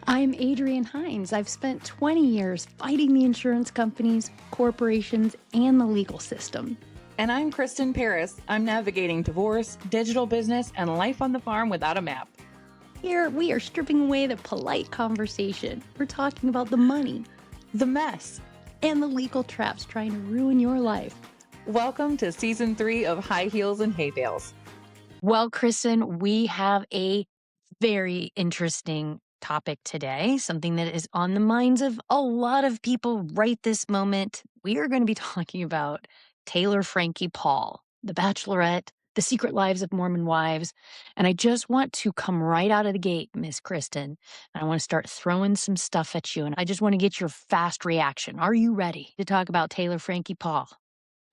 I'm Adrienne Hines. I've spent 20 years fighting the insurance companies, corporations, and the legal system. And I'm Kristen Paris. I'm navigating divorce, digital business, and life on the farm without a map. Here, we are stripping away the polite conversation. We're talking about the money, The mess. and the legal traps trying to ruin your life. Welcome to Season 3 of High Heels and Hay Bales. Well, Kristen, we have a very interesting topic today, something that is on the minds of a lot of people right this moment. We are going to be talking about Taylor Frankie Paul, the Bachelorette, the secret lives of Mormon wives. And I just want to come right out of the gate, Miss Kristen, and I want to start throwing some stuff at you. And I just want to get your fast reaction. Are you ready to talk about Taylor Frankie Paul?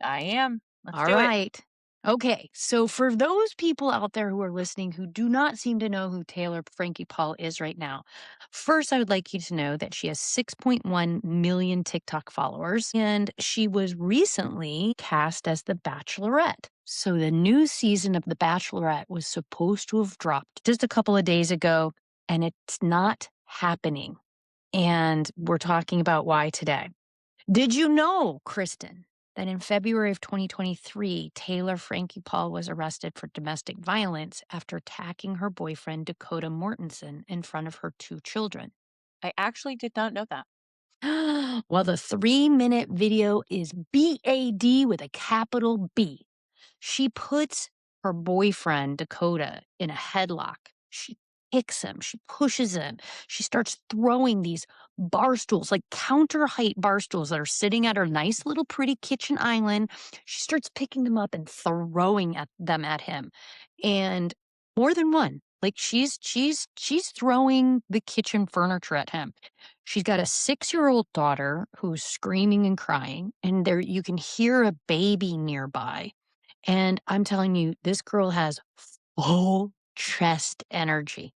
I am. Let's All do it. right. Okay, so for those people out there who are listening who do not seem to know who Taylor Frankie Paul is right now, first I would like you to know that she has 6.1 million TikTok followers, and she was recently cast as the Bachelorette. So the new season of The Bachelorette was supposed to have dropped just a couple of days ago, and it's not happening. And we're talking about why today. Did you know, Kristen, that in February of 2023, Taylor Frankie Paul was arrested for domestic violence after attacking her boyfriend, Dakota Mortensen, in front of her 2 children? I actually did not know that. Well, the 3-minute video is BAD with a capital B. She puts her boyfriend, Dakota, in a headlock. She kicks him. She pushes him. She starts throwing these bar stools, like counter height bar stools that are sitting at her nice little pretty kitchen island. She starts picking them up and throwing them at him. And more than one. Like she's throwing the kitchen furniture at him. She's got a 6-year-old daughter who's screaming and crying, and there you can hear a baby nearby. And I'm telling you, this girl has full chest energy,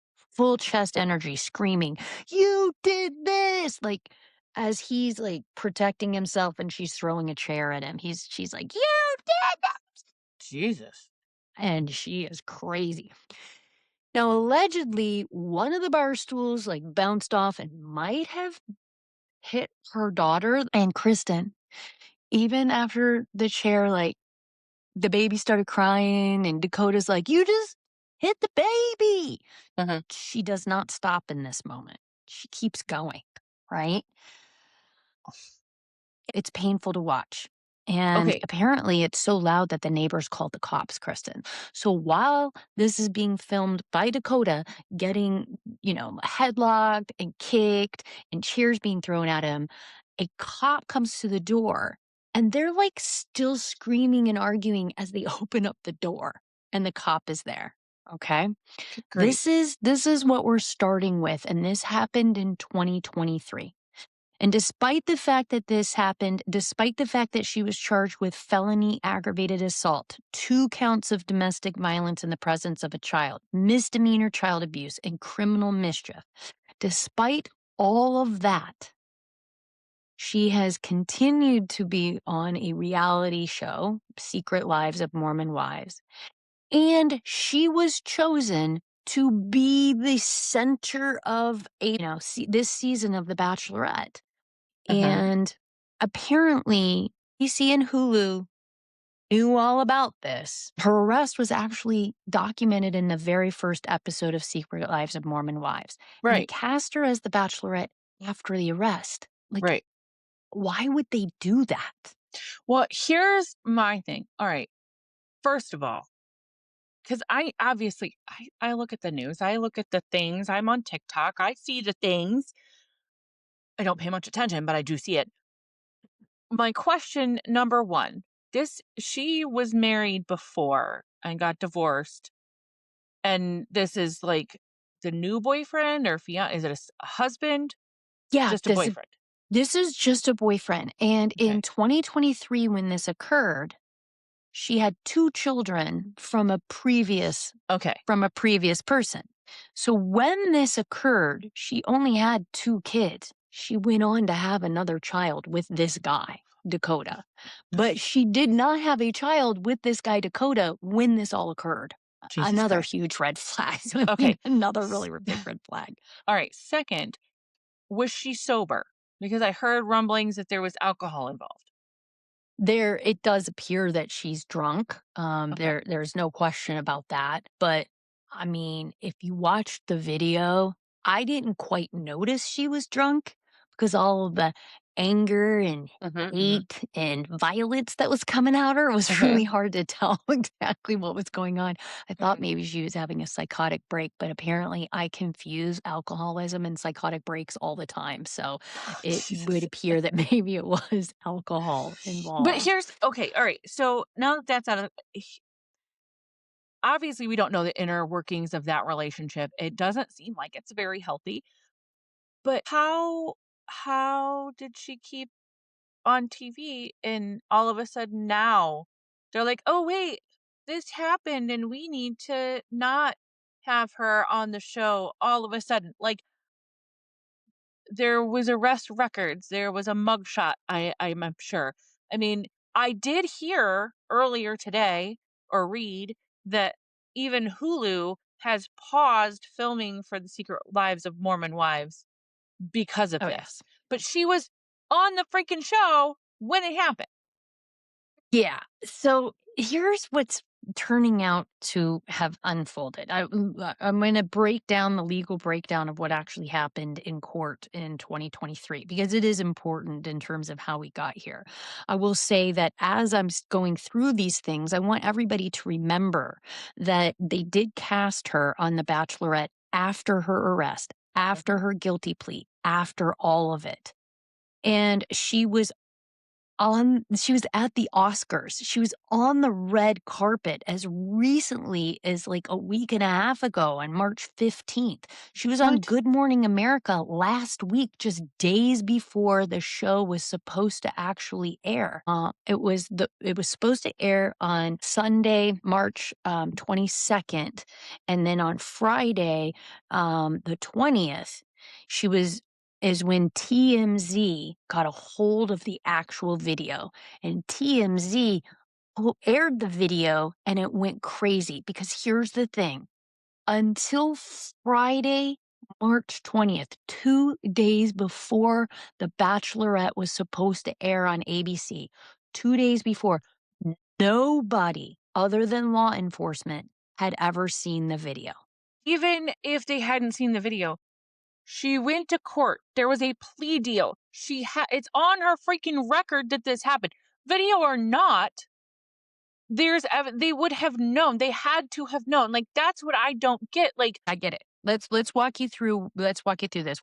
screaming, "You did this!" Like, as he's like protecting himself and she's throwing a chair at him. She's like, "You did this!" Jesus. And she is crazy. Now, allegedly, one of the bar stools like bounced off and might have hit her daughter. And Kristen, even after the chair, like, the baby started crying and Dakota's like, "You just hit the baby." Mhm. She does not stop in this moment. She keeps going, right? It's painful to watch. And Okay. apparently it's so loud that the neighbors called the cops, Kristen. So while this is being filmed by Dakota getting, headlocked and kicked and chairs being thrown at him, a cop comes to the door and they're like still screaming and arguing as they open up the door and the cop is there. Okay. Great. This is what we're starting with. And this happened in 2023. And despite the fact that this happened, despite the fact that she was charged with felony aggravated assault, 2 counts of domestic violence in the presence of a child, misdemeanor child abuse, and criminal mischief, despite all of that, she has continued to be on a reality show, Secret Lives of Mormon Wives. And she was chosen to be the center of this season of The Bachelorette. And apparently, PC and Hulu knew all about this. Her arrest was actually documented in the very first episode of Secret Lives of Mormon Wives. And they Right. cast her as the Bachelorette after the arrest. Like, Right. why would they do that? Well, here's my thing. All right. First of all, because I look at the news, I look at the things, I'm on TikTok, I see the things. I don't pay much attention, but I do see it. My question number one, she was married before and got divorced. And this is like the new boyfriend or fiance? Is it a husband? Yeah, Just a boyfriend. this is just a boyfriend. And Okay. in 2023, when this occurred, she had 2 children from a previous Okay. person. So when this occurred, she only had 2 kids. She went on to have another child with this guy, Dakota. But she did not have a child with this guy, Dakota, when this all occurred. Jesus Another Christ. huge red flag. I mean, Okay. another S- really big red flag. All right. Second, was she sober? Because I heard rumblings that there was alcohol involved. It does appear that she's drunk. Okay. There's no question about that. But I mean, if you watch the video, I didn't quite notice she was drunk because all of the anger and Mm-hmm, hate and violence that was coming out her was mm-hmm. really hard to tell exactly what was going on. I thought Okay. maybe she was having a psychotic break, but apparently I confuse alcoholism and psychotic breaks all the time. So it would Jesus. appear that maybe it was alcohol But involved. here's okay. All right. So now that that's out of obviously we don't know the inner workings of that relationship. It doesn't seem like it's very healthy. But how did she keep on TV and all of a sudden now they're like, "Oh wait, this happened and we need to not have her on the show all of a sudden." Like there was arrest records, there was a mugshot, I'm sure. I mean, I did hear earlier today or read that even Hulu has paused filming for the Secret Lives of Mormon Wives because of Oh, yeah. this. But she was on the freaking show when it happened. Yeah. So here's what's turning out to have unfolded. I'm going to break down the legal breakdown of what actually happened in court in 2023 because it is important in terms of how we got here. I will say that as going through these things, I want everybody to remember that they did cast her on The Bachelorette after her arrest, after Mhm. her guilty plea, after all of it. And she was at the Oscars. She was on the red carpet as recently as, like, a week and a half ago on March 15th. She was on What? Good Morning America last week, just days before the show was supposed to actually air. It was supposed to air on Sunday, March, 22nd, and then on Friday, the 20th, she was is when TMZ got a hold of the actual video, and TMZ aired the video, and it went crazy because here's the thing, until Friday, March 20th, 2 days before The Bachelorette was supposed to air on ABC, 2 days before, nobody other than law enforcement had ever seen the video. Even if they hadn't seen the video, she went to court. There was a plea deal. It's on her freaking record that this happened. Video or not, they would have known. They had to have known. Like that's what I don't get. Like I get it. Let's walk you through this.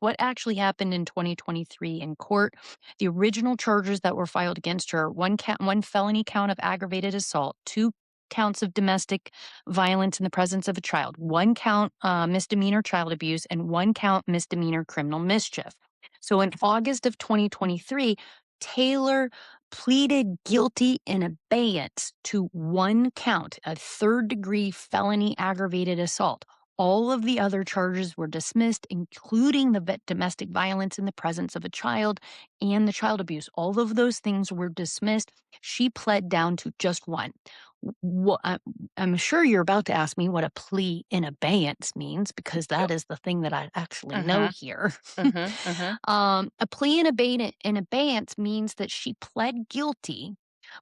What actually happened in 2023 in court? The original charges that were filed against her, one felony count of aggravated assault, two counts of domestic violence in the presence of a child, one count misdemeanor child abuse, and one count misdemeanor criminal mischief. So in August of 2023, Taylor pleaded guilty in abeyance to one count, a third-degree felony aggravated assault. All of the other charges were dismissed, including the domestic violence in the presence of a child and the child abuse. All of those things were dismissed. She pled down to just one. I'm sure you're about to ask me what a plea in abeyance means because that is the thing that I actually know uh-huh. here. Uh-huh. Uh-huh. A plea in abeyance means that she pled guilty,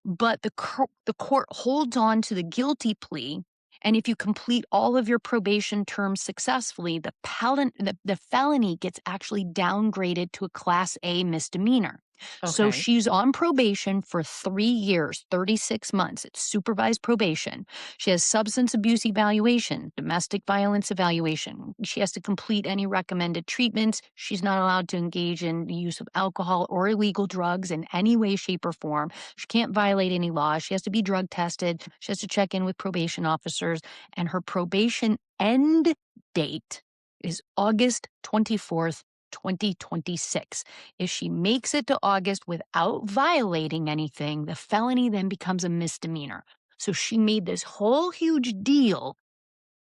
but the court holds on to the guilty plea. And if you complete all of your probation terms successfully, the felony gets actually downgraded to a Class A misdemeanor. So Okay. she's on probation for 3 years, 36 months. It's supervised probation. She has substance abuse evaluation, domestic violence evaluation. She has to complete any recommended treatments. She's not allowed to engage in the use of alcohol or illegal drugs in any way, shape, or form. She can't violate any laws. She has to be drug tested. She has to check in with probation officers. And her probation end date is August 24th, 2026. If she makes it to August without violating anything, the felony then becomes a misdemeanor. So she made this whole huge deal,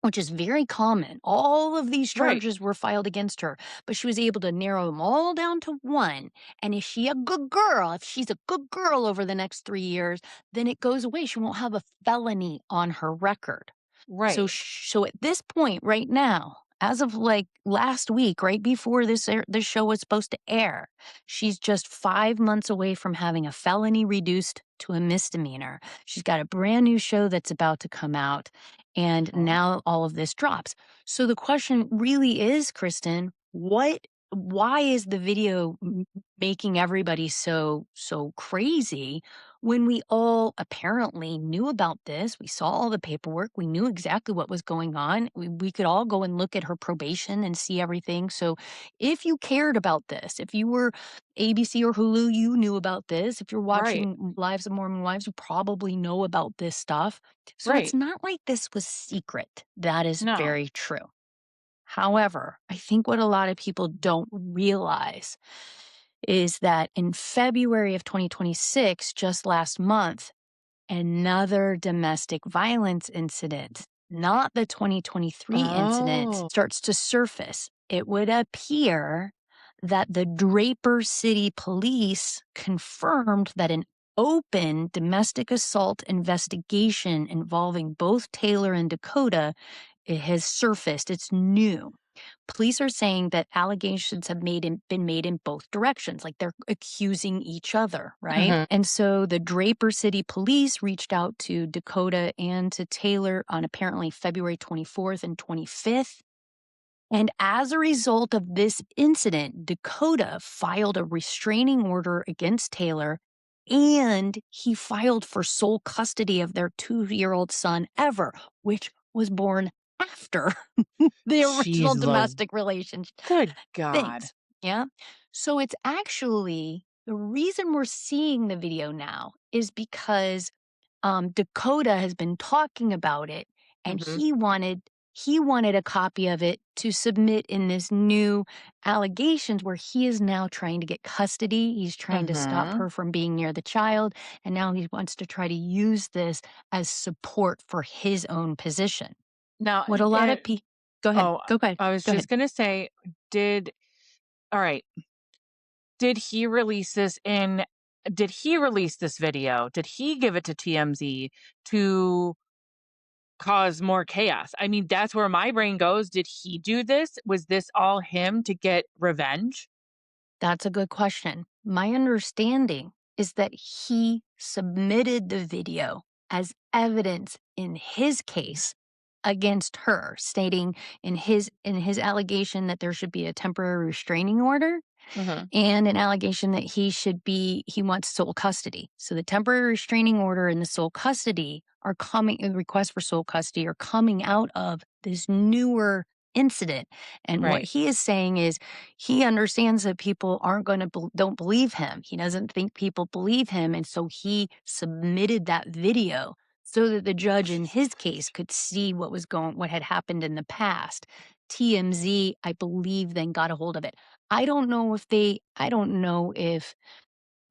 which is very common. All of these Right. charges were filed against her, but she was able to narrow them all down to one. And if she's a good girl, if she's a good girl over the next 3 years, then it goes away. She won't have a felony on her record. Right. So at this point right now, as of like last week, right before this show was supposed to air, she's just 5 months away from having a felony reduced to a misdemeanor. She's got a brand new show that's about to come out, and Oh. now all of this drops. So the question really is, Kristen, why is the video making everybody so crazy when we all apparently knew about this? We saw all the paperwork. We knew exactly what was going on. We could all go and look at her probation and see everything. So if you cared about this, if you were ABC or Hulu, you knew about this. If you're Right. watching Lives of Mormon Wives, you probably know about this stuff. So it's Right. not like this was secret. That is No. very true. However, I think what a lot of people don't realize is that in February of 2026, just last month, another domestic violence incident, not the 2023 incident, Oh. starts to surface. It would appear that the Draper City Police confirmed that an open domestic assault investigation involving both Taylor and Dakota, it has surfaced. It's new. Police are saying that allegations have been made in both directions, like they're accusing each other, right? Mhm. And so the Draper City Police reached out to Dakota and to Taylor on apparently February 24th and 25th. And as a result of this incident, Dakota filed a restraining order against Taylor, and he filed for sole custody of their 2-year-old son, Ever, which was born after the original Jeez, domestic relationship. good God. Things. Yeah. So it's actually the reason we're seeing the video now is because Dakota has been talking about it, and Mhm. he wanted a copy of it to submit in this new allegations where he is now trying to get custody. He's trying to stop Mhm. her from being near the child, and now he wants to try to use this as support for his own position. Now, What a lot of people Go ahead. oh, Go ahead. I was Go ahead. just gonna say, did all right, did he release this in did he release this video? Did he give it to TMZ to cause more chaos? I mean, that's where my brain goes. Did he do this? Was this all him to get revenge? That's a good question. My understanding is that he submitted the video as evidence in his case against her, stating in his allegation that there should be a temporary restraining order Mhm. and an allegation that he wants sole custody. So the temporary restraining order and the sole custody are coming the request for sole custody are coming out of this newer incident. And what Right. he is saying is he understands that people aren't going to don't believe him. He doesn't think people believe him, and so he submitted that video so that the judge in his case could see what had happened in the past. TMZ, I believe, then got a hold of it. I don't know if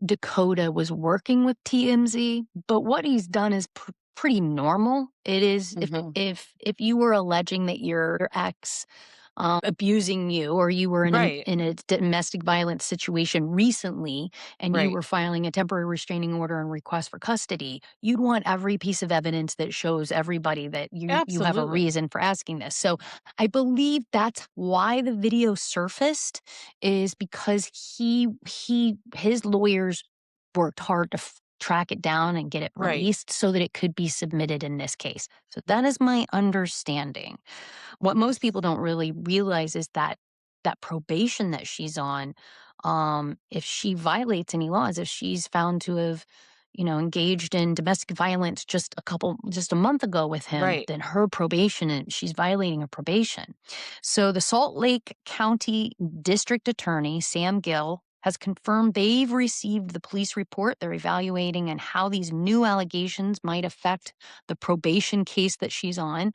Dakota was working with TMZ, but what he's done is pretty normal. It is Mhm. if you were alleging that your ex abusing you, or you were Right. in a domestic violence situation recently, and you Right. were filing a temporary restraining order and request for custody, you'd want every piece of evidence that shows everybody that you have a Absolutely. reason for asking this. So I believe that's why the video surfaced, is because his lawyers worked hard to track it down and get it Right. released so that it could be submitted in this case. So that is my understanding. What most people don't really realize is that probation that she's on, if she violates any laws, if she's found to have, engaged in domestic violence just a month ago with him, Right. then her probation, and she's violating her probation. So the Salt Lake County District Attorney, Sam Gill, has confirmed they've received the police report. They're evaluating and how these new allegations might affect the probation case that she's on.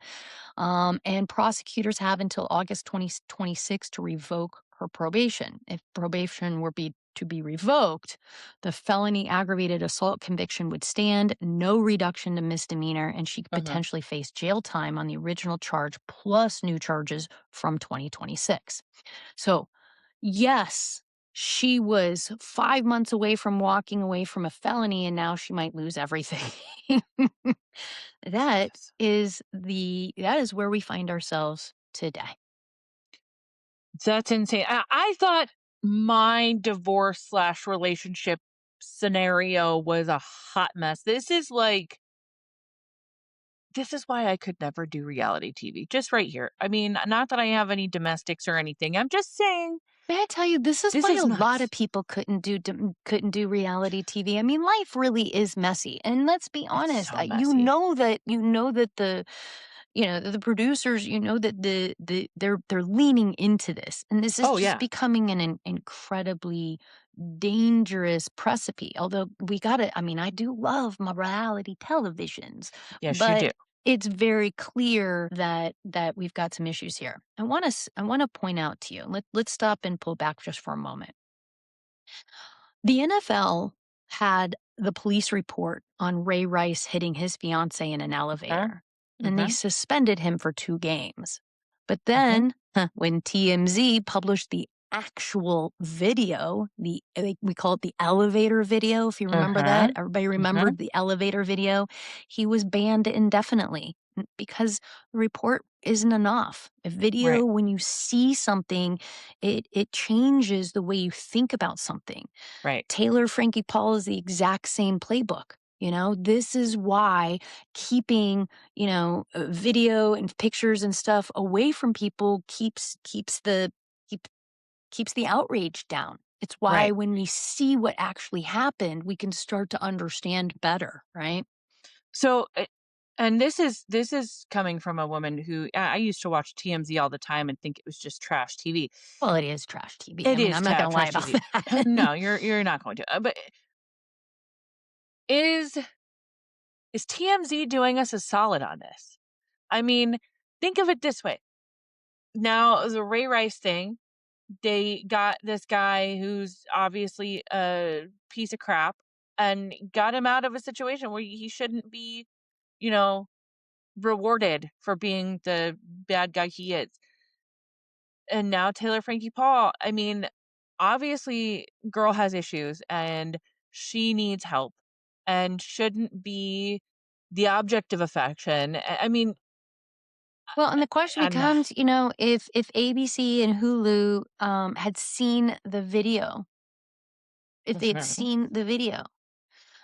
And prosecutors have until August 2026 to revoke her probation. If probation were to be revoked, the felony aggravated assault conviction would stand, no reduction to misdemeanor, and she could Mhm. potentially face jail time on the original charge plus new charges from 2026. So, yes, She was 5 months away from walking away from a felony, and now she might lose everything. That Jesus. that is where we find ourselves today. That's insane. I thought my divorce slash relationship scenario was a hot mess. This is why I could never do reality TV. Just right here. I mean, not that I have any domestics or anything. I'm just saying May I tell you, this is this why is a lot nuts. of people couldn't do reality TV. I mean, life really is messy, and let's be It's honest. so messy. You know that the producers, you know that they're leaning into this, and this is Oh just yeah. becoming an incredibly dangerous precipice. Although we got to, I mean, I do love my reality televisions, Yes, you do. but it's very clear that we've got some issues here. I want to point out to you. Let's stop and pull back just for a moment. The NFL had the police report on Ray Rice hitting his fiancee in an Uh-huh. elevator, and they Uh-huh. suspended him for 2 games. But Uh-huh. then, when TMZ published the actual video, we call it the elevator video, if you remember Uh-huh. that. Everybody Uh-huh. remembered the elevator video. He was banned indefinitely because the report isn't enough. A Right. video, when you see something, it changes the way you think about something. Right. Taylor Frankie Paul is the exact same playbook. This is why keeping, video and pictures and stuff away from people keep, keeps the outrage down. It's why Right. when we see what actually happened, we can start to understand better, right? So, and this is coming from a woman who I used to watch TMZ all the time and think it was just trash TV. Well, it is trash TV. I It mean, is I'm not going to lie trash about TV. that. No, you're not going to. But is is TMZ doing us a solid on this? I mean, think of it this way. Now, the Ray Rice thing, they got this guy who's obviously a piece of crap and got him out of a situation where he shouldn't be, you know, rewarded for being the bad guy he is. And now Taylor Frankie Paul, I mean, obviously girl has issues and she needs help and shouldn't be the object of affection. I mean, Well, and the question and becomes, if ABC and Hulu had seen the video, if they had seen the video.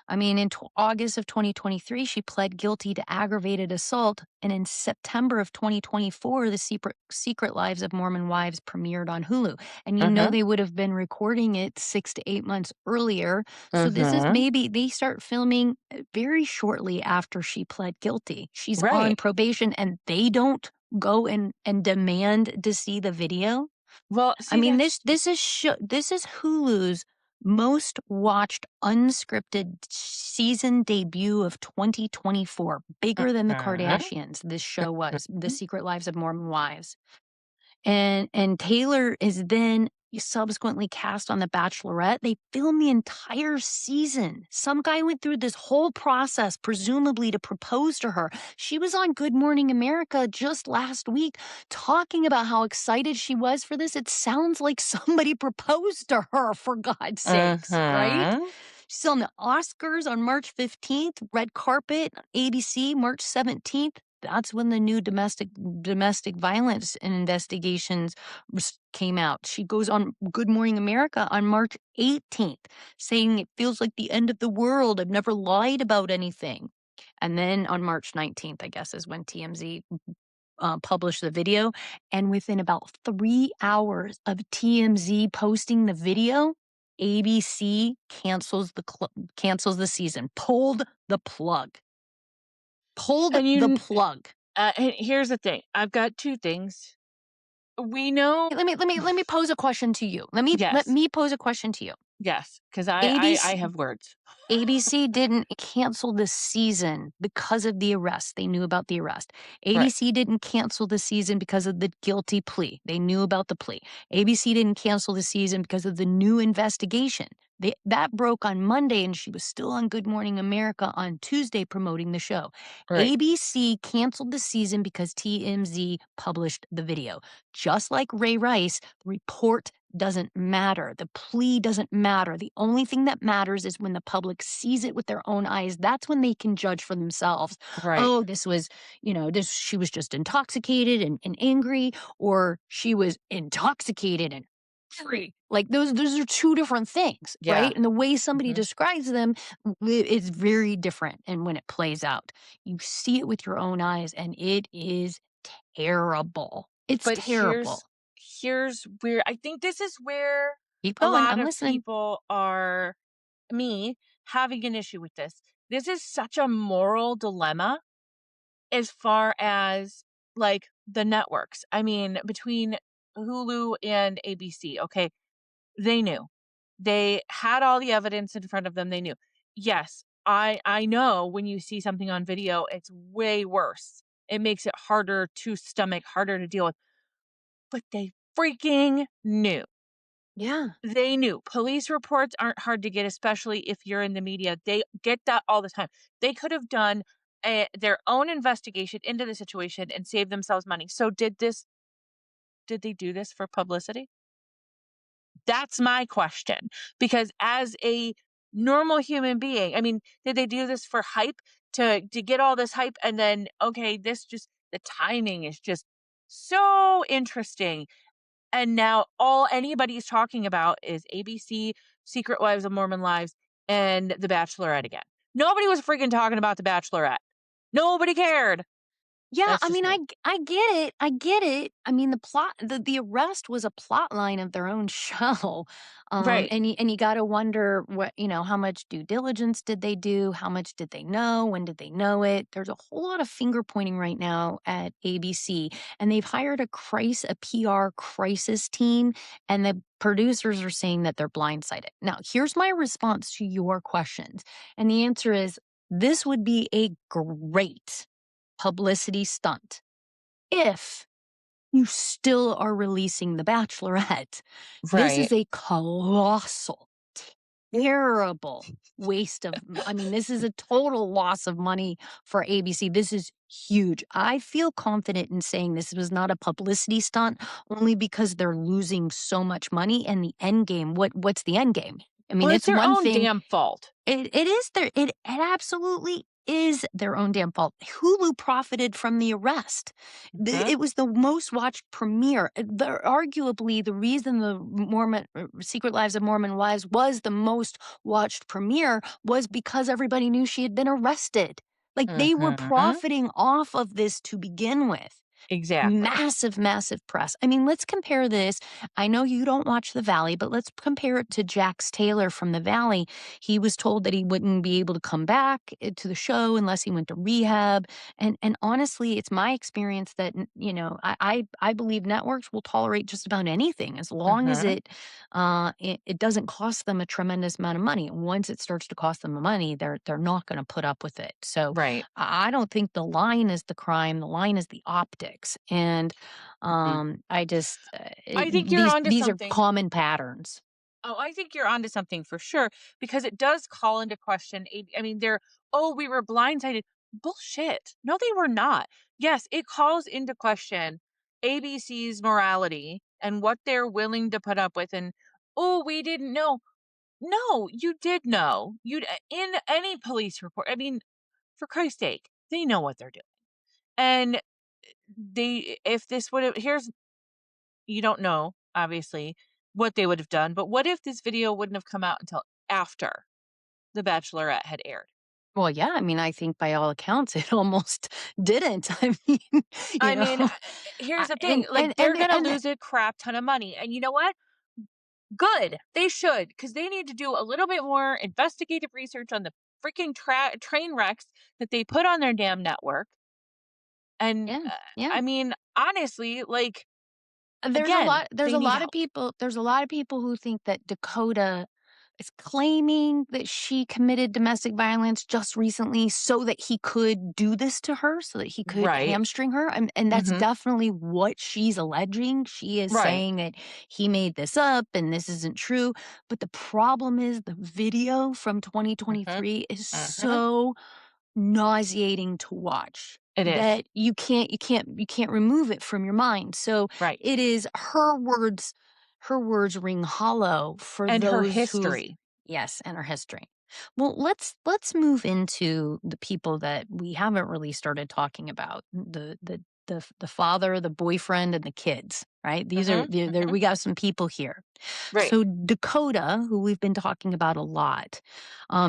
I mean, in August of 2023, she pled guilty to aggravated assault, and in September of 2024, the Secret Lives of Mormon Wives premiered on Hulu. And uh-huh, they would have been recording it 6 to 8 months earlier. So this is uh-huh, maybe they start filming very shortly after she pled guilty. She's on right. probation, and they don't go and demand to see the video. Well, I see, mean, that's this is Hulu's most watched unscripted season debut of 2024, bigger than the uh-huh, Kardashians. This show was The mhm. Secret Lives of Mormon Wives. And Taylor is then subsequently cast on The Bachelorette. They filmed the entire season. Some guy went through this whole process, presumably to propose to her. She was on Good Morning America just last week talking about how excited she was for this. It sounds like somebody proposed to her, for God's sakes, right? Uh-huh. She's on the Oscars on March 15th, red carpet, ABC March 17th. That's when the new domestic violence investigations came out. She goes on Good Morning America on March 18th, saying it feels like the end of the world. I've never lied about anything. And then on March 19th, I guess, is when TMZ published the video. And within about 3 hours of TMZ posting the video, ABC cancels the season, pulled the plug. Pulled And the you plug. and here's the thing. I've got two things. We know Let me pose a question to you. Let yes. me pose a question to you. Yes, because I ABC have words. ABC didn't cancel the season because of the arrest. They knew about the arrest. Right. ABC didn't cancel the season because of the guilty plea. They knew about the plea. ABC didn't cancel the season because of the new investigation. That broke on Monday, and she was still on Good Morning America on Tuesday promoting the show. Right. ABC canceled the season because TMZ published the video. Just like Ray Rice, the report doesn't matter. The plea doesn't matter. The only thing that matters is when the public sees it with their own eyes. That's when they can judge for themselves. Right. Oh, this was, she was just intoxicated and angry, or she was intoxicated and angry. Like those are two different things, Yeah. right? And the way somebody Mhm. describes them is very different. And when it plays out, you see it with your own eyes, and it is terrible. It's But terrible. here's where I think this is where Keep a going. lot I'm of listening. people are me having an issue with this. This is such a moral dilemma as far as like the networks. I mean, between Hulu and ABC, okay, they knew. They had all the evidence in front of them. They knew. Yes, I know when you see something on video, it's way worse. It makes it harder to stomach, harder to deal with. But they freaking knew. Yeah. They knew. Police reports aren't hard to get, especially if you're in the media. They get that all the time. They could have done their own investigation into the situation and saved themselves money. So did they do this for publicity? That's my question. Because as a normal human being, I mean, did they do this for hype to get all this hype and then okay, this just the timing is just so interesting. And now all anybody's talking about is ABC, Secret Wives of Mormon Lives, and The Bachelorette again. Nobody was freaking talking about The Bachelorette. Nobody cared. Yeah, That's I just mean, me. I get it. I get it. I mean, the arrest was a plot line of their own show. Right. And you got to wonder how much due diligence did they do? How much did they know? When did they know it? There's a whole lot of finger pointing right now at ABC, and they've hired a PR crisis team, and the producers are saying that they're blindsided. Now, here's my response to your questions. And the answer is this would be a great publicity stunt if you still are releasing The Bachelorette. This Right. is a colossal, terrible waste of I mean, this is a total loss of money for ABC. This is huge. I feel confident in saying this was not a publicity stunt only because they're losing so much money and the end game. What's the end game? I mean, Well, it's it's their one own thing damn fault. it is it absolutely is their own damn fault. Hulu profited from the arrest. Mhm. It was the most watched premiere. Arguably, the reason the Secret Lives of Mormon Wives was the most watched premiere was because everybody knew she had been arrested. Like they were Mhm. profiting off of this to begin with. Exactly. Massive, massive press. I mean, let's compare this. I know you don't watch The Valley, but let's compare it to Jax Taylor from The Valley. He was told that he wouldn't be able to come back to the show unless he went to rehab. And honestly, it's my experience that I believe networks will tolerate just about anything as long as Mhm. it doesn't cost them a tremendous amount of money. Once it starts to cost them the money, they're not going to put up with it. So Right. I don't think the line is the crime. The line is the optics. And Mhm. I just I think you're these onto these are something. common patterns. Oh, I think you're onto something for sure because it does call into question. I mean, oh, we were blindsided. Bullshit. No, they were not. Yes, it calls into question ABC's morality and what they're willing to put up with. And, oh, we didn't know. No, you did know. In any police report. I mean, for Christ's sake, they know what they're doing. And if this would have, you don't know, obviously, what they would have done, but what if this video wouldn't have come out until after The Bachelorette had aired? Well, yeah, I mean, I think by all accounts, it almost didn't. I mean, you I mean, know, here's the and thing, like, they're the gonna and the lose a crap ton of money, and you know what? Good, they should, because they need to do a little bit more investigative research on the freaking train wrecks that they put on their damn network, and, yeah, yeah. I mean, honestly, like, There's a again, lot there's they a need lot of help. people who think that Dakota is claiming that she committed domestic violence just recently so that he could do this to her, so that he could Right. hamstring her, and that's Mhm. definitely what she's alleging. She is Right. saying that he made this up and this isn't true, but the problem is the video from Mhm. 2023 is Mhm. so nauseating to watch It is. that you can't remove it from your mind. So Right. it is her words, her words ring hollow for And her those who've history. yes, and her history. Well, let's move into the people that we haven't really started talking about. The father, the boyfriend, and the kids, right? These are Mhm, we mhm. got some people here. Right, So Dakota, who we've been talking about a lot,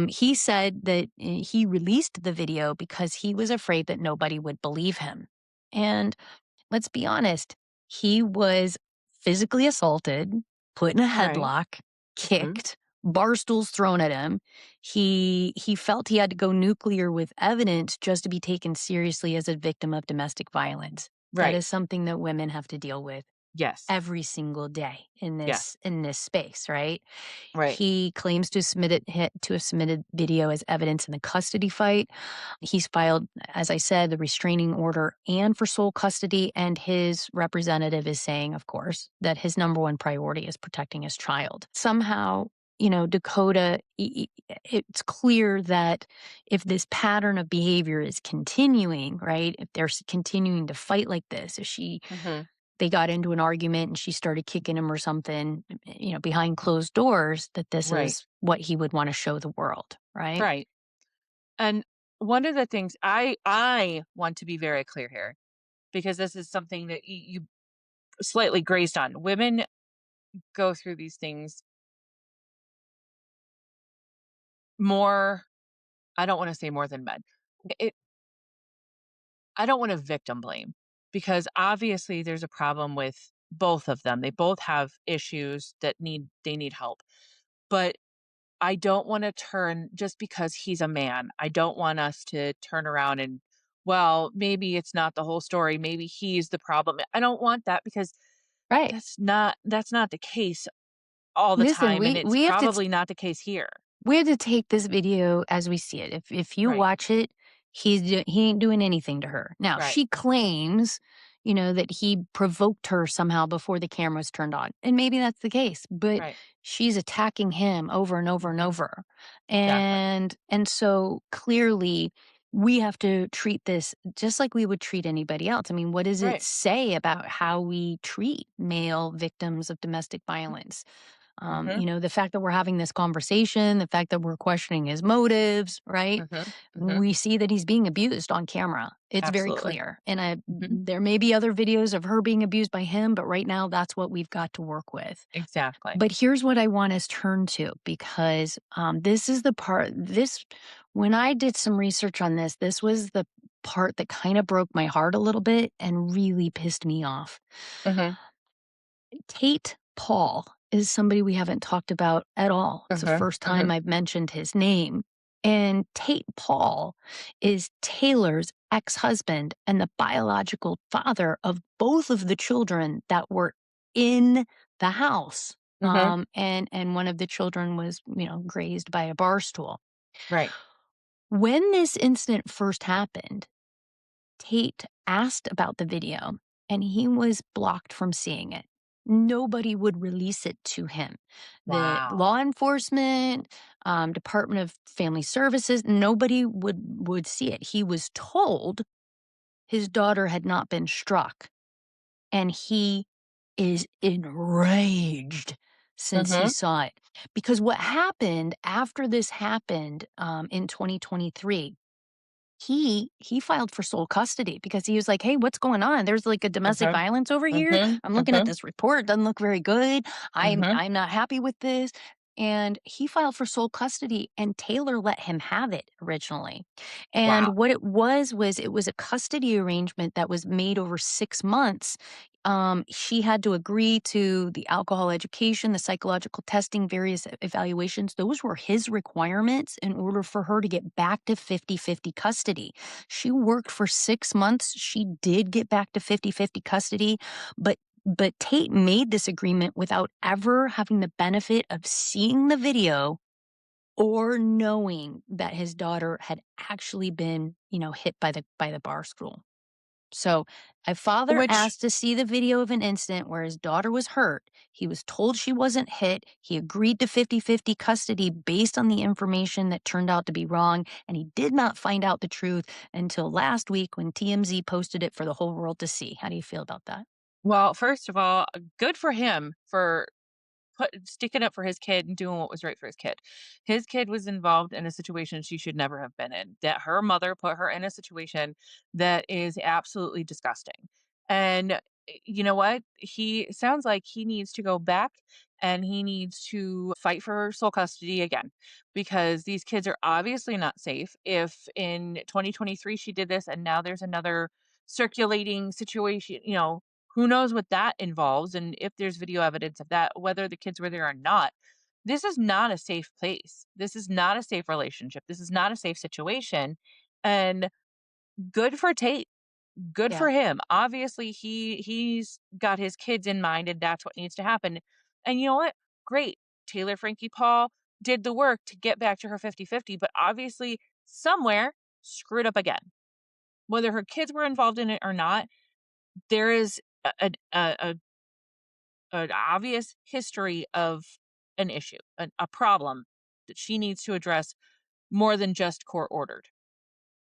he said that he released the video because he was afraid that nobody would believe him. And let's be honest, he was physically assaulted, put in a right. headlock, Mhm. kicked, bar stools thrown at him. He felt he had to go nuclear with evidence just to be taken seriously as a victim of domestic violence. That Right. is something that women have to deal with Yes. every single day in Yes. this space, right? Right. He claims to have submitted video as evidence in the custody fight. He's filed, as I said, the restraining order and for sole custody, and his representative is saying, of course, that his number one priority is protecting his child. Somehow, Dakota, it's clear that if this pattern of behavior is continuing, right? If they're continuing to fight like this, if Mhm. they got into an argument and she started kicking him or something, behind closed doors, that this Right. is what he would want to show the world, right? Right. And one of the things I want to be very clear here, because this is something that you slightly grazed on. Women go through these things more. I don't want to say more than men. It I don't want to victim blame, because obviously there's a problem with both of them. They both have issues that need help. But I don't want to turn, just because he's a man, I don't want us to turn around and, well, maybe it's not the whole story. Maybe he's the problem. I don't want that, because Right. that's not the case all the Listen, time, and we it's we have to probably not the case here. we have to take this video as we see it. If you Right. watch it, he ain't doing anything to her. Now, Right. she claims, that he provoked her somehow before the cameras turned on. And maybe that's the case, but Right. she's attacking him over and over and Mhm. over. Exactly. And so clearly we have to treat this just like we would treat anybody else. I mean, what does it Right. say about how we treat male victims of domestic violence? Mhm. The fact that we're having this conversation, the fact that we're questioning his motives, right? Mhm. Mhm. We see that he's being abused on camera. It's very Absolutely. clear. And Mhm. there may be other videos of her being abused by him, but right now that's what we've got to work with. Exactly. But here's what I want us turn to, because this is the part, when I did some research on this was the part that kind of broke my heart a little bit and really pissed me off. Mhm. Tate Paul is somebody we haven't talked about at all. It's the Mhm. first time Mhm. I've mentioned his name. And Tate Paul is Taylor's ex husband and the biological father of both of the children that were in the house. Mhm. And one of the children was, grazed by a bar stool. Right. When this incident first happened, Tate asked about the video and he was blocked from seeing it. Nobody would release it to him. The Wow. law enforcement, Department of Family Services, nobody would see it. He was told his daughter had not been struck, and he is enraged since he Mhm. saw it. Because what happened after this happened in 2023, he filed for sole custody because he was like, "Hey, what's going on? There's like a domestic Mhm. violence over here. Mhm. I'm looking at Mhm. this report. Doesn't look very good. Mhm. I'm not happy with this." And he filed for sole custody, and Taylor let him have it originally. And Wow. what it was a custody arrangement that was made over 6 months. She had to agree to the alcohol education, the psychological testing, various evaluations. Those were his requirements in order for her to get back to 50-50 custody. She worked for 6 months. She did get back to 50-50 custody, but Tate made this agreement without ever having the benefit of seeing the video or knowing that his daughter had actually been, hit by the bar stool. So, a father Which asked to see the video of an incident where his daughter was hurt. He was told she wasn't hit. He agreed to 50-50 custody based on the information that turned out to be wrong. And he did not find out the truth until last week when TMZ posted it for the whole world to see. How do you feel about that? Well, first of all, good for him for sticking up for his kid and doing what was right for his kid. His kid was involved in a situation she should never have been in. That her mother put her in a situation that is absolutely disgusting. And you know what? He sounds like he needs to go back and he needs to fight for sole custody again because these kids are obviously not safe. If in 2023 she did this and now there's another circulating situation, who knows what that involves and if there's video evidence of that, whether the kids were there or not. This is not a safe place. This is not a safe relationship. This is not a safe situation. And good for Tate. Good Yeah. for him. Obviously, he's got his kids in mind and that's what needs to happen. And you know what? Great. Taylor Frankie Paul did the work to get back to her 50-50, but obviously somewhere screwed up again. Whether her kids were involved in it or not, there is an obvious history of an issue, a problem that she needs to address more than just court ordered.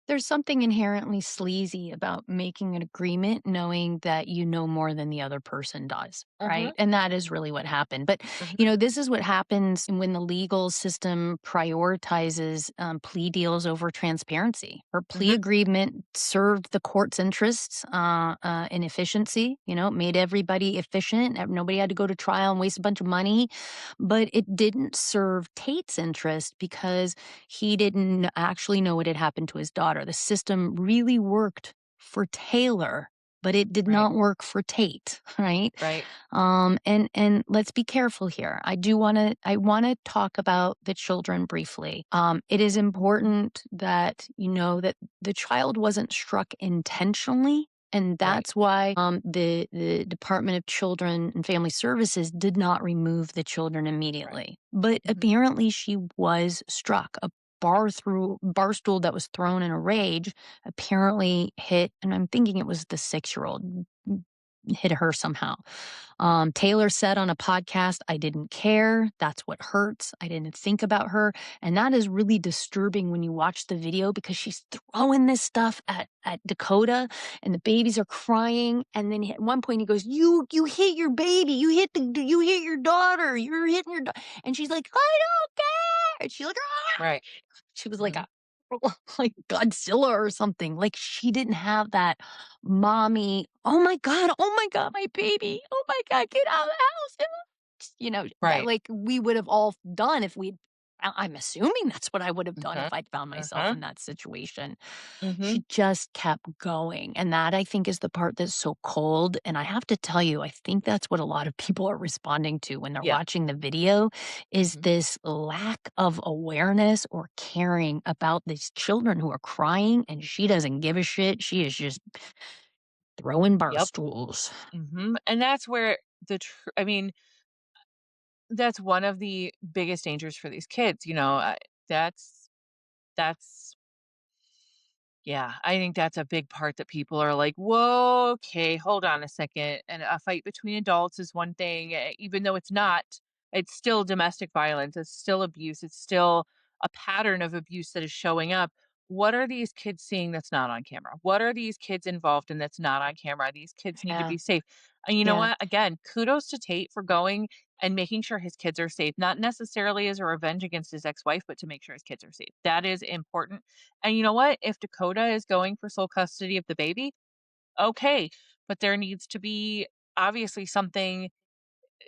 There's something inherently sleazy about making an agreement knowing that you know more than the other person does, Mhm, right? And that is really what happened. But, mhm, this is what happens when the legal system prioritizes plea deals over transparency. Her plea mhm. agreement served the court's interests and efficiency, it made everybody efficient. Nobody had to go to trial and waste a bunch of money. But it didn't serve Tate's interest because he didn't actually know what had happened to his daughter. The system really worked for Taylor, but it did Right, not work for Tate, right? right. And let's be careful here. I want to talk about the children briefly. It is important that you know that the child wasn't struck intentionally. And Right, that's why the Department of Children and Family Services did not remove the children right. immediately. But Mhm. apparently, she was struck. A bar stool that was thrown in a rage apparently hit, and I'm thinking it was the 6-year-old, hit her somehow. Taylor said on a podcast, I didn't care. That's what hurts. I didn't think about her. And that is really disturbing when you watch the video because she's throwing this stuff at Dakota and the babies are crying. And then at one point he goes, you hit your baby. You hit your daughter. You're hitting your daughter. And she's like, I don't care. And she's like, "Ah!" Right. She was like Mhm. a like Godzilla or something. Like she didn't have that mommy, oh my god, my baby. Oh my god, get out of the house. That Right. like we would have all done if we'd I'm assuming that's what I would have done if Mhm, I'd found myself mhm, in that situation. mhm. She just kept going. And that I think is the part that's so cold. And I have to tell you, I think that's what a lot of people are responding to when they're Yeah. watching the video is Mhm. this lack of awareness or caring about these children who are crying and she doesn't give a shit. She is just throwing bar Yep. stools. Mhm. And that's where I mean, that's one of the biggest dangers for these kids, that's that's yeah, I think that's a big part that people are like, "Whoa, okay, hold on a second." And a fight between adults is one thing, even though it's not, it's still domestic violence, it's still abuse, it's still a pattern of abuse that is showing up. What are these kids seeing that's not on camera? What are these kids involved in that's not on camera? These kids need to Yeah. be safe. And you know Yeah. what? Again, kudos to Tate for going and making sure his kids are safe, not necessarily as a revenge against his ex-wife, but to make sure his kids are safe. That is important. And you know what? If Dakota is going for sole custody of the baby, okay. But there needs to be obviously something,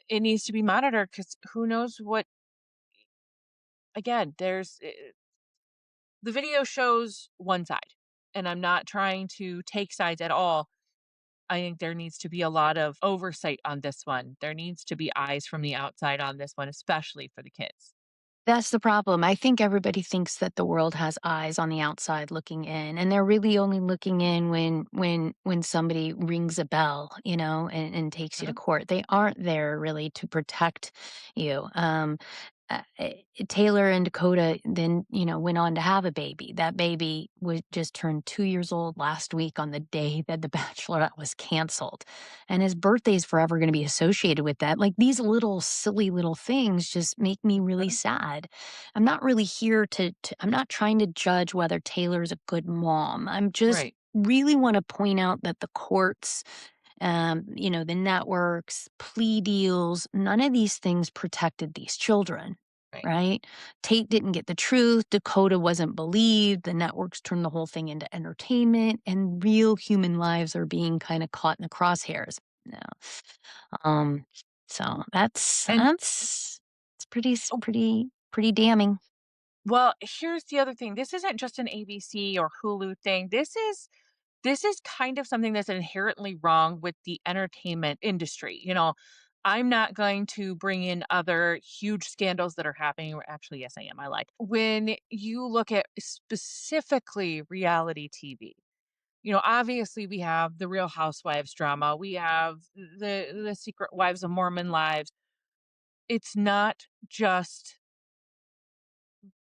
it needs to be monitored because who knows what, again, the video shows one side. And I'm not trying to take sides at all. I think there needs to be a lot of oversight on this one. There needs to be eyes from the outside on this one, especially for the kids. That's the problem. I think everybody thinks that the world has eyes on the outside looking in, and they're really only looking in when somebody rings a bell, and takes you to Mhm. court. They aren't there really to protect you. Taylor and Dakota then, went on to have a baby. That baby was just turned 2 years old last week on the day that The Bachelorette was canceled. And his birthday is forever going to be associated with that. Like these little silly little things just make me really Mhm. sad. I'm not really here I'm not trying to judge whether Taylor's a good mom. I'm just Right. really want to point out that the courts The networks, plea deals, none of these things protected these children, Right. right? Tate didn't get the truth. Dakota wasn't believed. The networks turned the whole thing into entertainment, and real human lives are being kind of caught in the crosshairs. No. Um, so And it's pretty oh, pretty damning. well, here's the other thing. This isn't just an ABC or Hulu thing. This is kind of something that's inherently wrong with the entertainment industry. I'm not going to bring in other huge scandals that are happening. Or actually, yes, I am. I like when you look at specifically reality TV. Obviously, we have the Real Housewives drama. We have the Secret Wives of Mormon lives. It's not just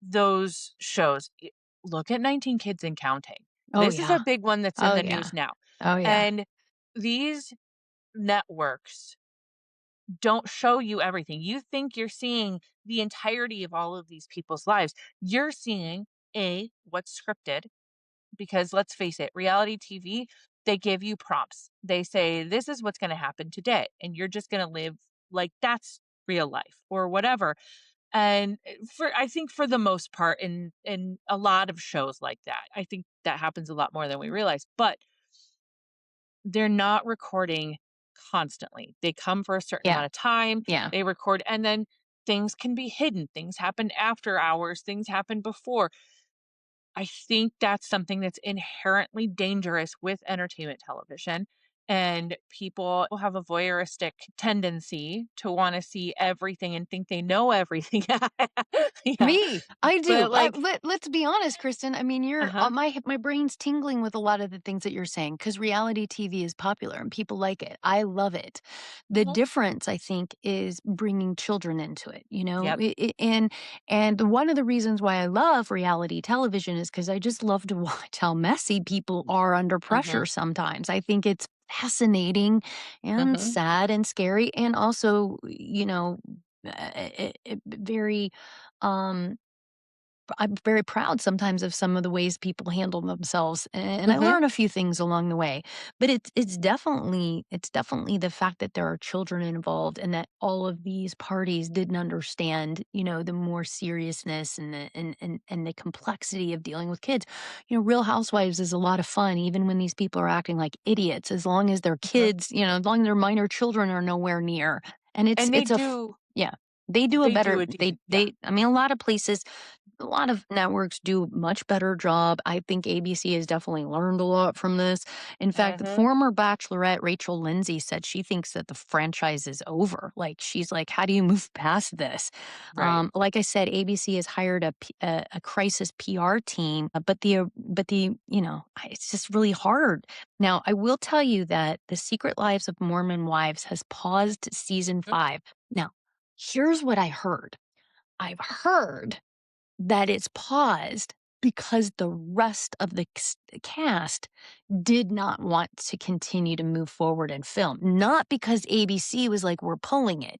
those shows. Look at 19 Kids and Counting. Oh This is yeah. a big one that's in Oh the yeah. news now. Oh yeah. And these networks don't show you everything. You think you're seeing the entirety of all of these people's lives. You're seeing what's scripted, because let's face it, reality TV, they give you prompts. They say, this is what's going to happen today. And you're just going to live like that's real life or whatever. And I think for the most part in a lot of shows like that, I think that happens a lot more than we realize. But they're not recording constantly. They come for a certain Yeah. amount of time, Yeah. they record, and then things can be hidden. Things happen after hours, things happen before. I think that's something that's inherently dangerous with entertainment television. And people will have a voyeuristic tendency to want to see everything and think they know everything. Yeah. Me, I do. But like, Let's be honest, Kristen. I mean, uh you're huh. my brain's tingling with a lot of the things that you're saying because reality TV is popular and people like it. I love it. The Hmm. difference, I think, is bringing children into it. Yep. And one of the reasons why I love reality television is because I just love to watch how messy people are under Uh huh. pressure. Sometimes I think it's fascinating Uh and huh. sad and scary, and also, very um I'm very proud sometimes of some of the ways people handle themselves, and I Hmm. learn a few things along the way. But it's definitely the fact that there are children involved and that all of these parties didn't understand, the more seriousness and the complexity of dealing with kids. Real Housewives is a lot of fun, even when these people are acting like idiots, as long as their Uh-huh. kids, as long as their minor children are nowhere near. And it's And it's a yeah. They do a they do better a decent, yeah. I mean, a lot of networks do a much better job. I think ABC has definitely learned a lot from this. In fact, the Hmm. former Bachelorette Rachel Lindsay said she thinks that the franchise is over. Like she's like, how do you move past this? Right. Like I said, ABC has hired a crisis PR team, but the it's just really hard. Now, I will tell you that the Secret Lives of Mormon Wives has paused season Mm. 5. Now, here's what I heard. I've heard that it's paused because the rest of the cast did not want to continue to move forward and film, not because ABC was like, we're pulling it.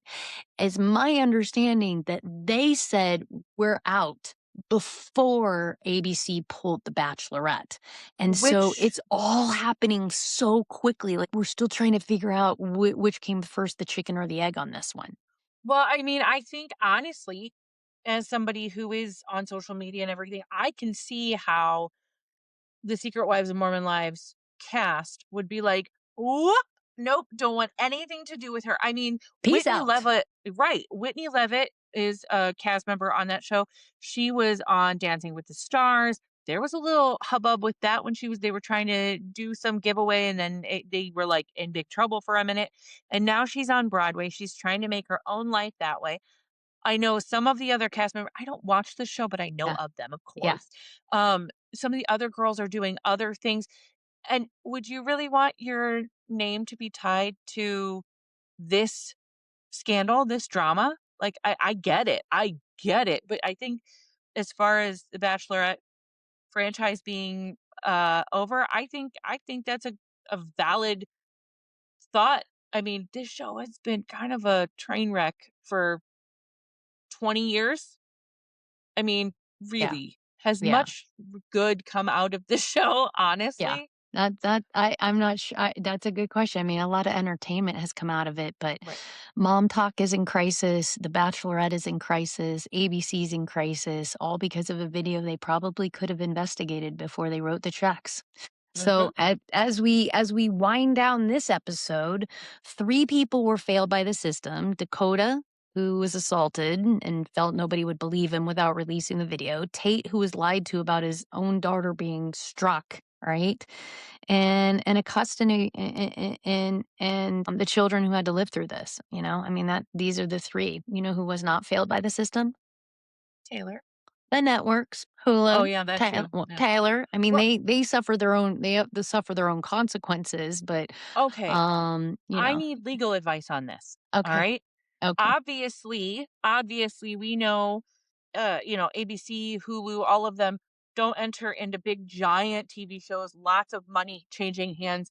It's my understanding that they said, we're out before ABC pulled The Bachelorette. And so Which, it's all happening so quickly. Like we're still trying to figure out which came first, the chicken or the egg on this one. well, I mean, I think honestly, as somebody who is on social media and everything, I can see how the Secret Wives of Mormon Lives cast would be like, "Whoop, nope, don't want anything to do with her." I mean, Peace Whitney out. Levitt, right? Whitney Levitt is a cast member on that show. She was on Dancing with the Stars. There was a little hubbub with that when they were trying to do some giveaway, and then they were like in big trouble for a minute. And now she's on Broadway. She's trying to make her own life that way. I know some of the other cast members. I don't watch the show, but I know Yeah. of them, of Yeah. course. Some of the other girls are doing other things. And would you really want your name to be tied to this scandal, this drama? Like, I get it. I get it. But I think as far as the Bachelorette franchise being over, I think that's a valid thought. I mean, this show has been kind of a train wreck for 20 years. I mean, Yeah. really, has Yeah. much good come out of this show, Yeah. honestly? I'm not sure. That's a good question. I mean, a lot of entertainment has come out of it, but Right. Mom Talk is in crisis. The Bachelorette is in crisis. ABC's in crisis, all because of a video they probably could have investigated before they wrote the checks. So Mhm. as we wind down this episode, 3 people were failed by the system. Dakota, who was assaulted and felt nobody would believe him without releasing the video. Tate, who was lied to about his own daughter being struck, right? And a custody and the children who had to live through this, you know? I mean, that these are the 3. You know who was not failed by the system? Taylor. The networks, Oh, Hulu, yeah, that too. Yeah. Taylor. I mean, Well, they suffer their own they have to suffer their own consequences, but, okay. you I know. need legal advice on this. All Okay, right. okay. Obviously, we know, ABC, Hulu, all of them don't enter into big, giant TV shows, lots of money changing hands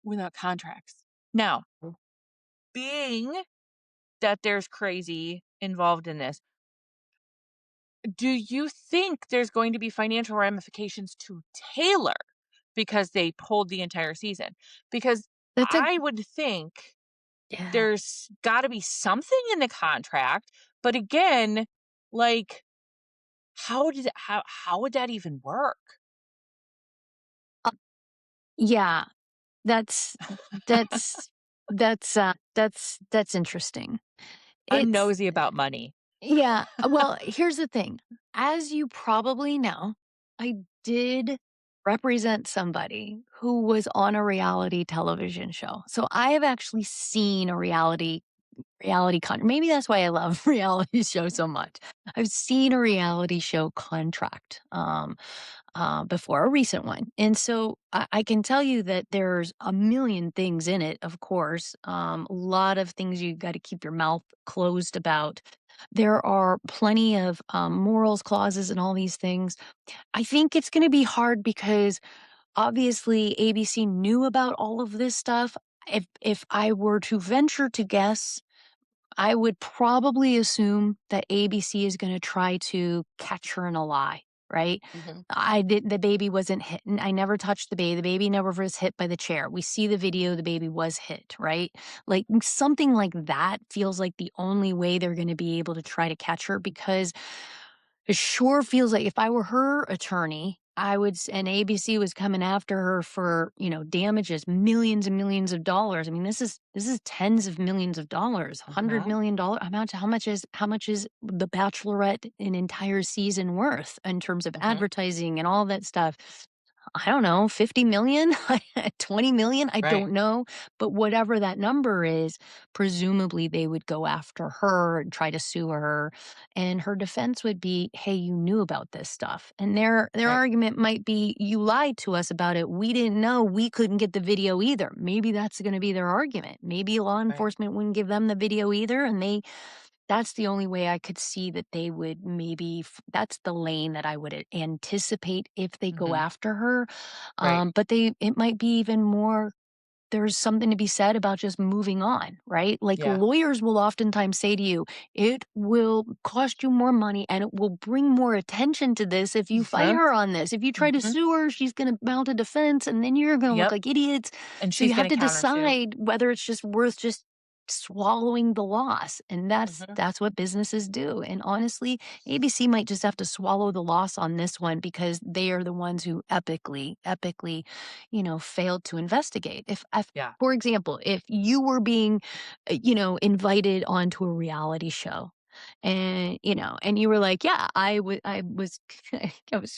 without contracts. Now, being that there's crazy involved in this, do you think there's going to be financial ramifications to Taylor because they pulled the entire season? Because That's a I would think yeah. there's gotta be something in the contract, but again, like, how would that even work? Uh, yeah, that's that's that's interesting. I'm It's nosy about money. yeah, well, here's the thing. As you probably know, I did represent somebody who was on a reality television show. So I have actually seen a maybe that's why I love reality shows so much. I've seen a reality show contract, before, a recent one, and so I can tell you that there's a million things in it, of course, a lot of things you gotta keep your mouth closed about. There are plenty of, morals clauses and all these things. I think it's gonna be hard because obviously ABC knew about all of this stuff. If I were to venture to guess, I would probably assume that ABC is gonna try to catch her in a lie, right? Mhm. The baby wasn't hit. I never touched the baby. The baby never was hit by the chair. We see the video, the baby was hit, right? Like something like that feels like the only way they're gonna be able to try to catch her because it sure feels like if I were her attorney, I would and ABC was coming after her for, damages, millions and millions of dollars. I mean, this is tens of millions of dollars, Mhm. $100 million amount. How much is the Bachelorette an entire season worth in terms of Mhm. advertising and all that stuff? I don't know, 50 million, 20 million, I Right. don't know. But whatever that number is, presumably they would go after her and try to sue her. And her defense would be, hey, you knew about this stuff. And their Right. argument might be, you lied to us about it. We didn't know. We couldn't get the video either. Maybe that's going to be their argument. Maybe law Right. enforcement wouldn't give them the video either. And that's the only way I could see that they would maybe that's the lane that I would anticipate if they go Mhm. after her. Right. But it might be even more there's something to be said about just moving on, right? Like Yeah. lawyers will oftentimes say to you, it will cost you more money and it will bring more attention to this if you fight Mhm. her on this. If you try to Mhm. sue her, she's going to mount a defense and then you're going to look Yep, like idiots. and So you she's have gonna to countersue. decide whether it's just worth just swallowing the loss. And that's Mhm. that's what businesses do. And honestly, ABC might just have to swallow the loss on this one because they are the ones who epically, failed to investigate. If Yeah. for example, if you were being, invited onto a reality show and you were like, yeah, I was, I was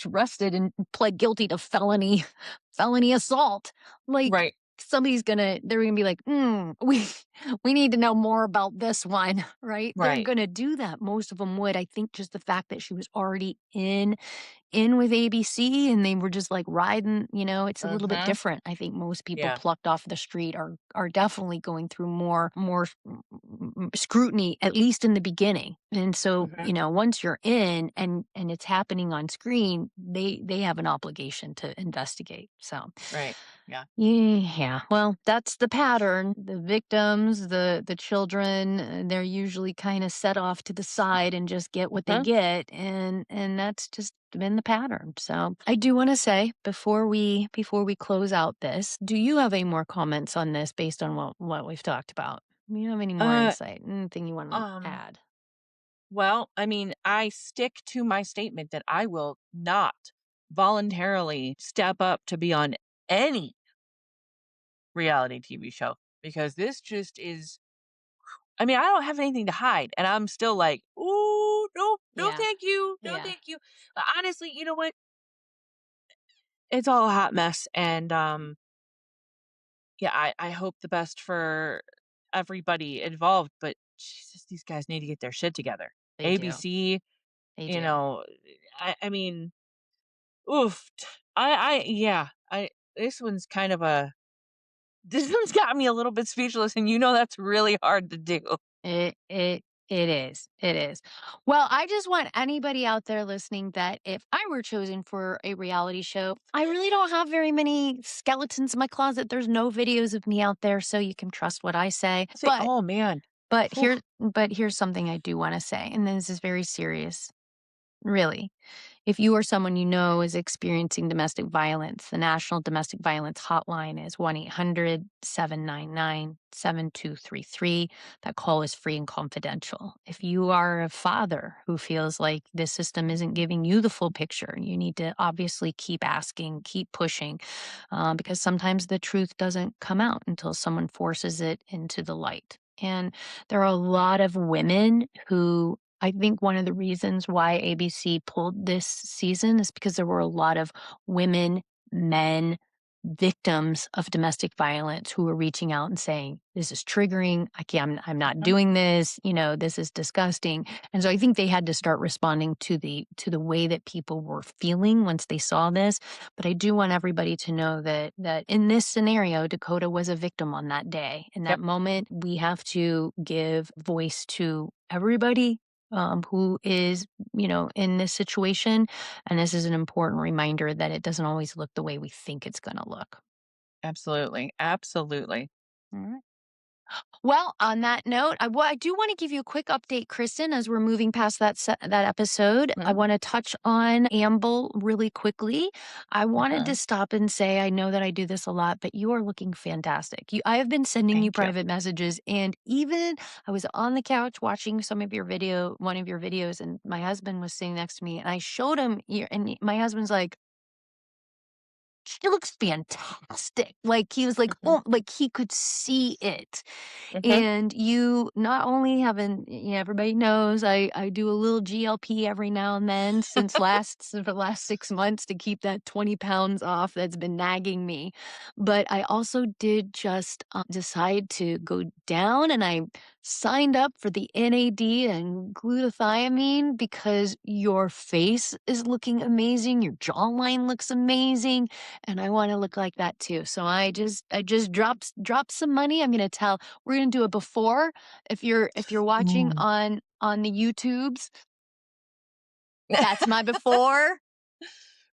arrested and pled guilty to felony assault. Like Right. they're gonna be like, we need to know more about this one, right? They're Right. gonna do that. Most of them would. I think just the fact that she was already in with ABC and they were just like riding, it's a little bit Mhm. different. I think most people Yeah. plucked off the street are definitely going through more scrutiny, at least in the beginning. And so, Mhm. once you're in and it's happening on screen, they have an obligation to investigate. So Right. Yeah. yeah, well, that's the pattern. The victims, the children, they're usually kind of set off to the side and just get what they Mhm. get, and that's just been the pattern. So I do want to say before we close out this, do you have any more comments on this based on what we've talked about? Do you have any more Uh, insight? Anything you want to um, add? well, I mean, I stick to my statement that I will not voluntarily step up to be on any reality TV show because this just is. I mean, I don't have anything to hide, and I'm still like, "Ooh, no, no, Yeah. thank you, no, Yeah. thank you." Honestly, you know what? It's all a hot mess, and yeah, I hope the best for everybody involved, but Jesus, these guys need to get their shit together. They do. ABC, They you do. know, I mean, oof. Yeah, I this one's kind of a this one's got me a little bit speechless, and that's really hard to do. It is. It is. Well, I just want anybody out there listening that if I were chosen for a reality show, I really don't have very many skeletons in my closet. There's no videos of me out there, so you can trust what I say. Say, oh man, But Whew. here's something I do want to say, and this is very serious. Really. If you or someone you know is experiencing domestic violence, the National Domestic Violence Hotline is 1-800-799-7233. That call is free and confidential. If you are a father who feels like this system isn't giving you the full picture, you need to obviously keep asking, keep pushing, because sometimes the truth doesn't come out until someone forces it into the light. And there are a lot of women who I think one of the reasons why ABC pulled this season is because there were a lot of women, men, victims of domestic violence who were reaching out and saying, "This is triggering. I can't. I'm not Mhm. doing this. This is disgusting." And so I think they had to start responding to the way that people were feeling once they saw this. But I do want everybody to know that in this scenario, Dakota was a victim on that day. In that Yep, moment, we have to give voice to everybody who is, in this situation. And this is an important reminder that it doesn't always look the way we think it's going to look. absolutely, absolutely. All right. Well, on that note, I do want to give you a quick update, Kristen, as we're moving past that episode. I Mhm, want to touch on Amble really quickly. I wanted mhm. to stop and say, I know that I do this a lot, but you are looking fantastic. I have been sending you Thank you. private messages, and even I was on the couch watching one of your videos, and my husband was sitting next to me, and I showed him, and my husband's like, "She looks fantastic." Like, he was like, Mhm, "Oh," like, he could see it. mhm. And you not only have everybody knows I do a little GLP every now and then for the last 6 months to keep that 20 pounds off that's been nagging me. But I also did just decide to go down, and I signed up for the NAD and glutathione because your face is looking amazing. Your jawline looks amazing, and I want to look like that too. So I just dropped some money. We're gonna do a before. If you're watching Ooh. on the YouTubes, that's my before.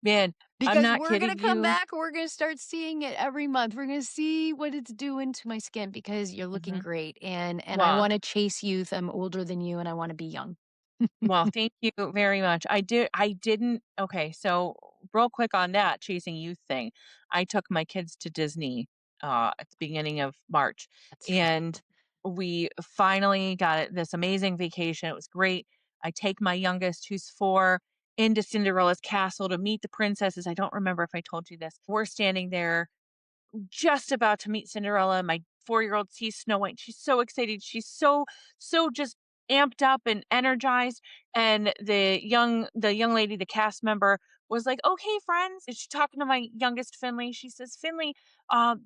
Man, I'm Because not we're gonna kidding come you. back, we're gonna start seeing it every month. We're gonna see what it's doing to my skin because you're looking Mhm. great, and I Well wanna chase youth. I'm older than you, and I wanna be young. well, thank you very much. I didn't okay, so real quick on that chasing youth thing. I took my kids to Disney, at the beginning of March, That's and we finally got this amazing vacation. It was great. I take my youngest, who's 4, into Cinderella's castle to meet the princesses. I don't remember if I told you this. We're standing there just about to meet Cinderella. My 4-year-old sees Snow White. She's so excited. She's so just amped up and energized. And the young lady, the cast member, was like, "Oh, hey, friends." And she's talking to my youngest Finley. She says, "Finley,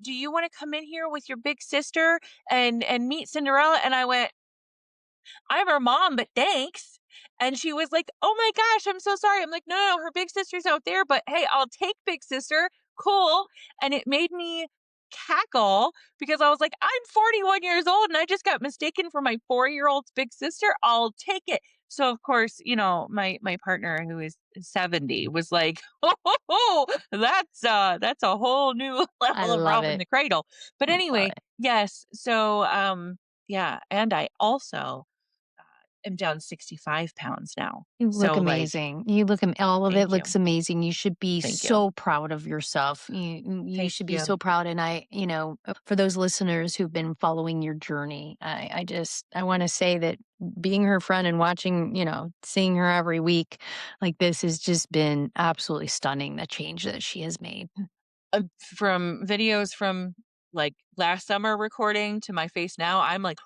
do you want to come in here with your big sister and meet Cinderella?" And I went, "I'm her mom, but thanks." And she was like, "Oh my gosh, I'm so sorry." I'm like, "No, no, her big sister's out there, but hey, I'll take big sister. Cool." And it made me cackle because I was like, "I'm 41 years old and I just got mistaken for my 4-year-old's big sister. I'll take it." So of course, my partner who is 70 was like, "Oh, that's a whole new I level of love romping it. the cradle." But I love anyway, it. yes. So yeah, and I also am down 65 pounds now. You look So, like, amazing. You look all of it thank you. looks amazing. You should be Thank you. so proud of yourself. You Thank should be you. so proud. And for those listeners who've been following your journey, I want to say that being her friend and watching, seeing her every week like this has just been absolutely stunning, the change that she has made. From videos from, like, last summer recording to my face now, I'm like,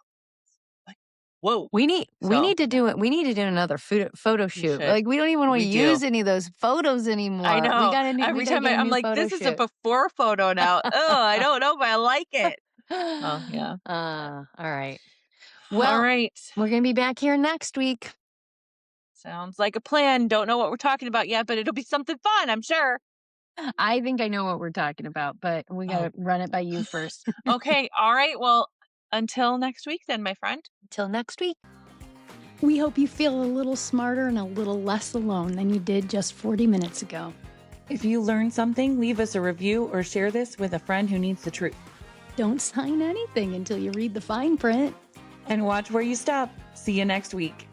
whoa. We need So to do it. We need to do another photo shoot. should. Like, we don't even want to We do. use any of those photos anymore. I know. We Every gotta time get a I'm new like, photo this is a shoot. before photo now. Oh, I don't know if I like it. Oh, yeah. All right. All Well, right. we're gonna be back here next week. Sounds like a plan. Don't know what we're talking about yet, but it'll be something fun, I'm sure. I think I know what we're talking about, but we gotta run it by you first. Okay. All right. Well, until next week then, my friend. Till next week. We hope you feel a little smarter and a little less alone than you did just 40 minutes ago. If you learned something, leave us a review or share this with a friend who needs the truth. Don't sign anything until you read the fine print. And watch where you step. See you next week.